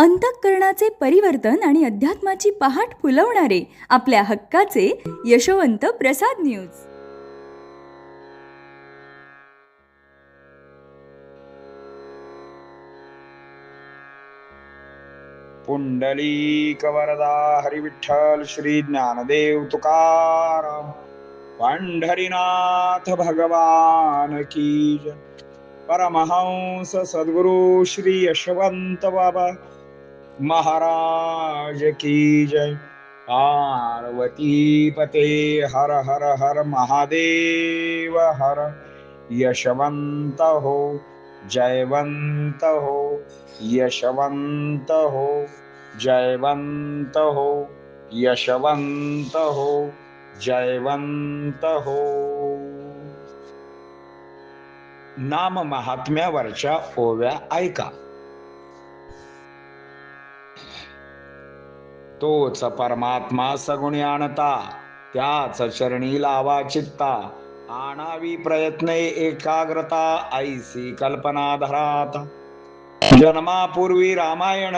अंतःकरणाचे परिवर्तन आणि अध्यात्माची पहाट फुलवणारे आपल्या हक्काचे यशवंत प्रसाद न्यूज. पुंडलिक वरदा हरिविठ्ठल श्री ज्ञानदेव तुकाराम पंढरीनाथ भगवान की जय. परमहंस सद्गुरु श्री यशवंत बाबा महाराज की जय. पार्वती पते हर हर हर महादेव हर. यशवंत हो जयवंत हो, यशवंत हो जयवंत हो, यशवंत हो जयवंत हो. नाम महात्म्यावरच्या ओव्या ऐका. तोच परमात्मा सगुणी आणता, त्याच चरणी लावा चित्ता. आणावी प्रयत्न एकाग्रता, ऐसी कल्पना धराता. जन्मापूर्वी रामायण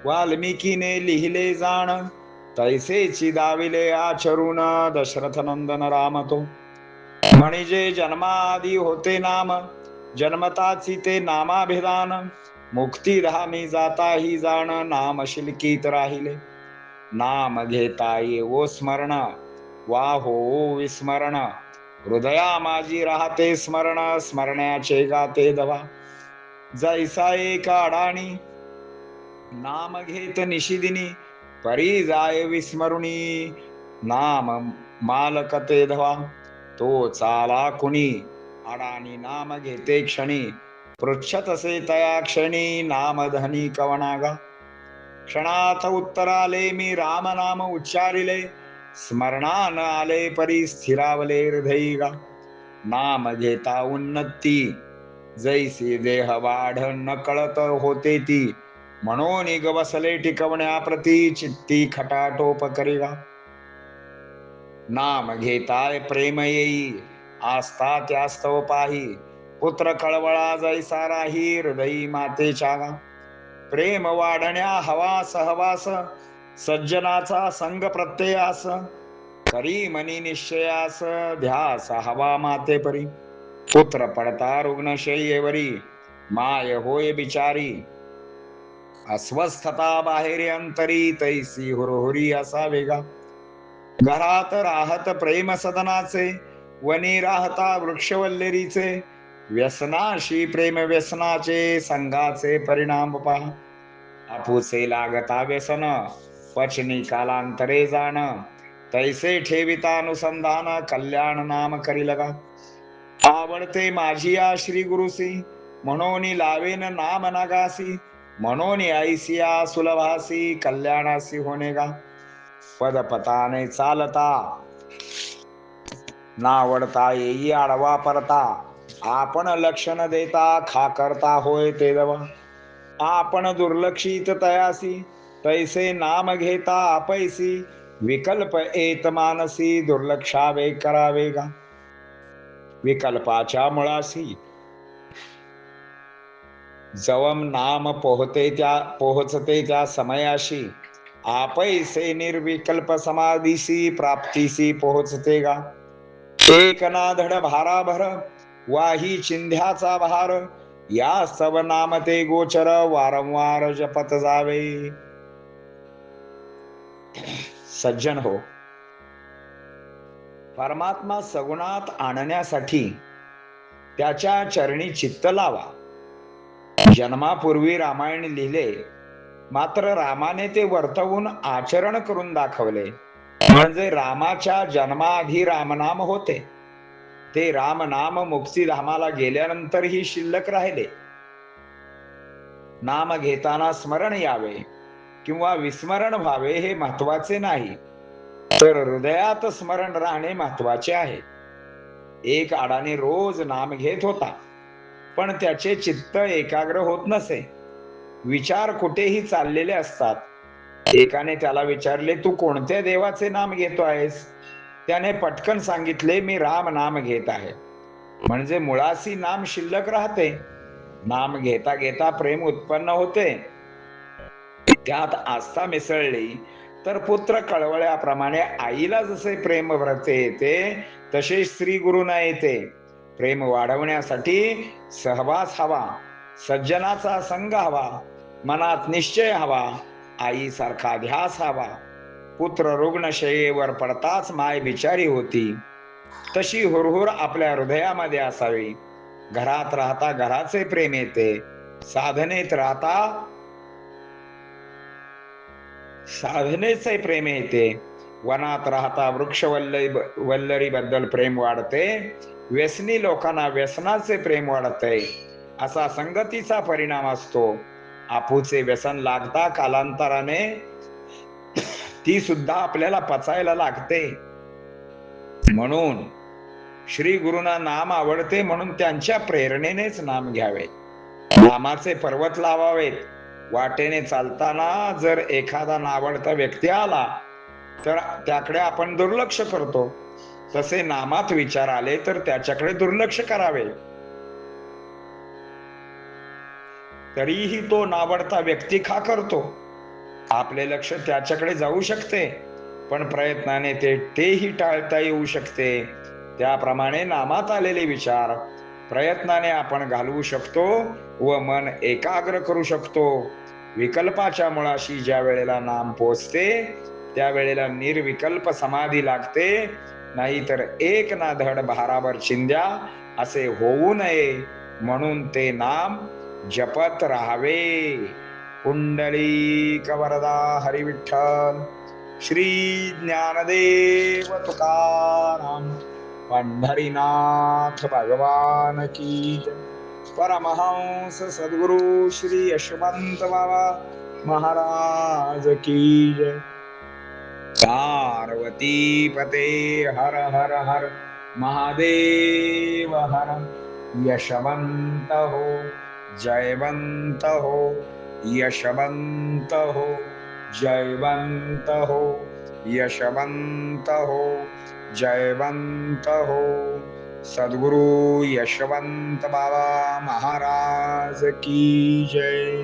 वाल्मिकीने लिहिले जाण, तैसेची दाविले आचरून दशरथ नंदन राम तो. म्हणजे जन्माआधी होते नाम, जन्मताची ते नामाभिधान. मुक्तीधामी जाता ही जाण, नाम शिलकीत राहिले. नाम घेता येवो स्मरण, वा हो विस्मरण. हृदया माझी राहते स्मरण, स्मरण्याचे गाते दवा. जैसा एक अडाणी नाम घेत निशिदिनी, परी जाय विस्मरुणी. नाम मालकते धवा, तो चाला कुणी. अडाणी नाम घेते क्षणी, पृच्छत असे तया क्षणी. नाम धनी कवनागा, क्षणात उत्तर आले मी राम नाम उच्चारिले. स्मरणान आले परी स्थिरावले हृदयीगा. नाम घेता उन्नती, जैसी देह वाढ न कळत होते ती. म्हणून बसले टिकवण्याप्रती, चित्ती खटाटोप करीगा. नाम घेताय प्रेम येई, आस्था त्यास्तव पाही. पुत्र कळवळा जैसा राही, हृदयी मातेच्या गा. प्रेम वाढण्या हवा सहवास, सज्जनाचा संग प्रत्ययास. करी मनी निश्चयास, ध्यास हवा माते परी. पुत्र पडता रुग्णशय्येवरी, माय होय बिचारी. अस्वस्थता बाहेर अंतरी, तैसी हुरहुरी असा वेगा. घरात राहत प्रेम सदनाचे, वनी राहता वृक्षवल्लेरीचे. व्यसनाशी प्रेम व्यसनाचे, संघाचे परिणाम पहा. आपुसे लागता व्यसन, पचनी कालांतरे जाण. तैसे ठेविता अनुसंधान, कल्याण नाम करी लगा. आवडते माझी या श्री गुरुसी, म्हणून लावेन नाम नागासी. म्हणून ऐसिया सुलभासी, कल्याणासी होणे गा. पदपताने चालता, नावडता येई आडवा परता. आपण लक्षण देता, खा करता होय ते दवा. आपण दुर्लक्षित तयासी, तैसे नाम घेता आपैसी. विकल्प येत मानसी, दुर्लक्षावे करावे गा. विकल्पाच्या मुळासी, जवम नाम पोहोचते त्या समयाशी. आपैसे निर्विकल्प समाधीसी, प्राप्तीसी पोहोचते गा. एक ना धड भाराभर, वाही चिंध्याचा भार. या सव नाम ते गोचर, वारंवार जपत जावे. सज्जन हो, परमात्मा सगुणात आणण्यासाठी त्याच्या चरणी चित्त लावा. जन्मापूर्वी रामायण लिहिले, मात्र रामाने ते वर्तवून आचरण करून दाखवले. म्हणजे रामाच्या जन्माआधी रामनाम होते, ते रामनाम मुक्तीधामाला गेल्यानंतरही शिल्लक राहिले. नाम घेताना स्मरण यावे किंवा विस्मरण व्हावे हे महत्वाचे नाही, तर हृदयात स्मरण राहणे महत्वाचे आहे. एक अडाणी रोज नाम घेत होता, पण त्याचे चित्त एकाग्र होत नसे. विचार कुठेही चाललेले असतात. एकाने त्याला विचारले, तू कोणत्या देवाचे नाम घेतो आहेस? त्याने पटकन सांगितले, मी राम नाम घेत आहे. म्हणजे मुळाशी नाम शिल्लक राहते. नाम घेता घेता प्रेम उत्पन्न होते. त्यात आस्था मिसळली तर पुत्र कळवळ्याप्रमाणे आईला जसे प्रेम व्रते येते तसे श्री गुरुना येते. प्रेम वाढवण्यासाठी सहवास हवा, सज्जनाचा संग हवा, मनात निश्चय हवा, आईसारखा ध्यास हवा. पुत्र रुग्णशय्येवर पडताच माय बिचारी होती, तशी हुरहुर आपल्या हृदयामध्ये असावी. घरात राहता घराचे प्रेम येते, साधनेचे प्रेम येते. वनात राहता वल्लरी बद्दल प्रेम वाढते, व्यसनी लोकांना व्यसनाचे प्रेम वाढते. असा संगतीचा परिणाम असतो. आपूचे व्यसन लागता कालांतराने ती सुद्धा आपल्याला पचायला लागते. म्हणून श्री गुरुना नाम आवडते म्हणून त्यांच्या प्रेरणेनेच नाम घ्यावे. नामाचे पर्वत लावावेत. वाटेने चालताना जर एखादा नावडता व्यक्ती आला तर त्याकडे आपण दुर्लक्ष करतो. तसे नामात विचार आले तर त्याच्याकडे दुर्लक्ष करावे. तरीही तो नावडता व्यक्ती का करतो? आपले लक्ष त्याच्याकडे जाऊ शकते, पण प्रयत्नाने तेही टाळता येऊ शकते. त्याप्रमाणे नामात आलेले विचार प्रयत्नाने आपण घालवू शकतो व मन एकाग्र करू शकतो. विकल्पाच्या मुळाशी ज्या वेळेला नाम पोचते त्यावेळेला निर्विकल्प समाधी लागते. नाहीतर एक ना धड भारावर चिंध्या असे होऊ नये म्हणून ते नाम जपत राहावे. पुंडलिक वरदा हरी विठ्ठल. श्री ज्ञानदेव तुकाराम पंढरीनाथ भगवान की जय. परमहंस सद्गुरु श्री यशवंत बाबा महाराज की जय. पार्वती पते हर हर हर महादेव हर. यशवंत हो, जयवंत हो, यशवंत हो, जयवंत हो, यशवंत हो, जयवंत हो. सद्गुरु यशवंत बाबा महाराज की जय.